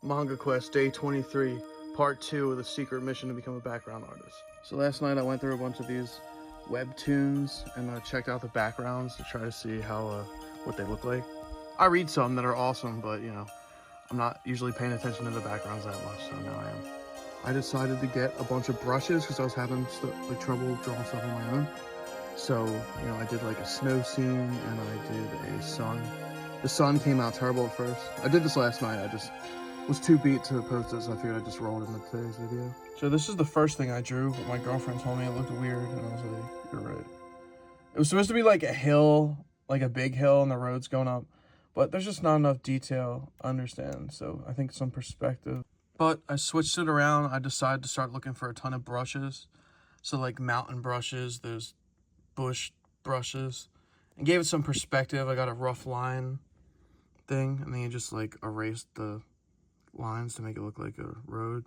Manga Quest Day 23, Part 2 of the secret mission to become a background artist. So last night I went through a bunch of these webtoons and checked out the backgrounds to try to see how what they look like. I read some that are awesome, but you know, I'm not usually paying attention to the backgrounds that much, so now I am. I decided to get a bunch of brushes because I was having trouble drawing stuff on my own. So, you know, I did like a snow scene and I did a sun. The sun came out terrible at first. I did this last night. I just was too beat to post it, so I figured I'd just roll it into today's video. So this is the first thing I drew, but my girlfriend told me it looked weird, and I was like, you're right. It was supposed to be like a hill, like a big hill, and the road's going up, but there's just not enough detail, I understand, so I think some perspective. But I switched it around. I decided to start looking for a ton of brushes. So like mountain brushes, there's bush brushes, and gave it some perspective. I got a rough line thing, and then you just like erased the lines to make it look like a road.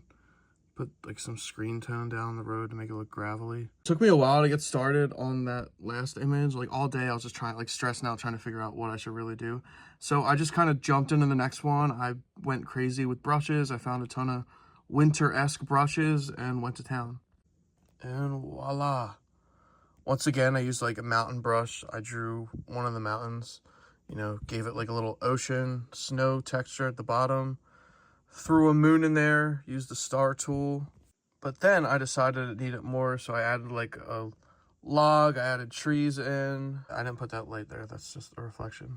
Put like some screen tone down the road to make it look gravelly. It took me a while to get started on that last image. Like all day I was just stressing out, trying to figure out what I should really do. So I just kind of jumped into the next one. I went crazy with brushes. I found a ton of winter-esque brushes and went to town. And voila. Once again, I used like a mountain brush. I drew one of the mountains, you know, gave it like a little ocean, snow texture at the bottom. Threw a moon in there, used the star tool. But then I decided it needed more, so I added like a log, I added trees in. I didn't put that light there, that's just a reflection.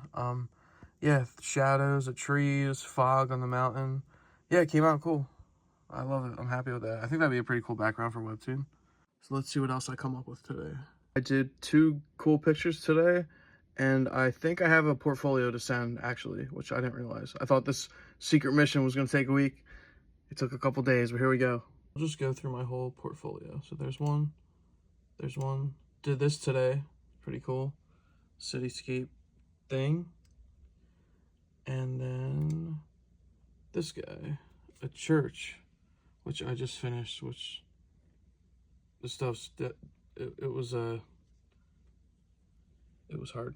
Yeah, shadows of trees, fog on the mountain. Yeah, it came out cool. I love it, I'm happy with that. I think that'd be a pretty cool background for a webtoon. So let's see what else I come up with today. I did 2 cool pictures today, and I think I have a portfolio to send, actually, which I didn't realize. I thought this secret mission was going to take a week. It took a couple days, but here we go. I'll just go through my whole portfolio. So there's one. Did this today. Pretty cool. Cityscape thing. And then this guy. A church, which I just finished, which the stuff's... It was hard.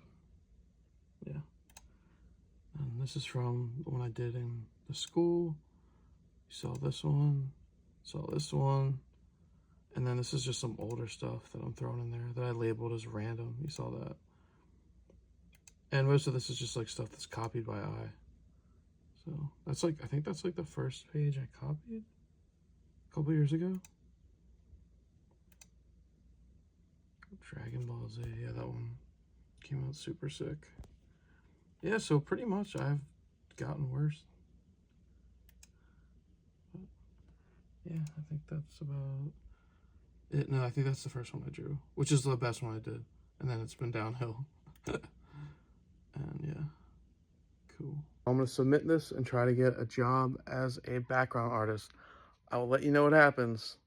Yeah. And this is from when I did in the school. You saw this one, and then this is just some older stuff that I'm throwing in there that I labeled as random. You saw that. And most of this is just like stuff that's copied by eye. So that's like, I think that's like the first page I copied a couple years ago. Dragon Ball Z, yeah, that one came out super sick. Yeah, so pretty much I've gotten worse. But yeah, I think that's about it. No, I think that's the first one I drew, which is the best one I did. And then it's been downhill. And yeah, cool. I'm gonna submit this and try to get a job as a background artist. I will let you know what happens.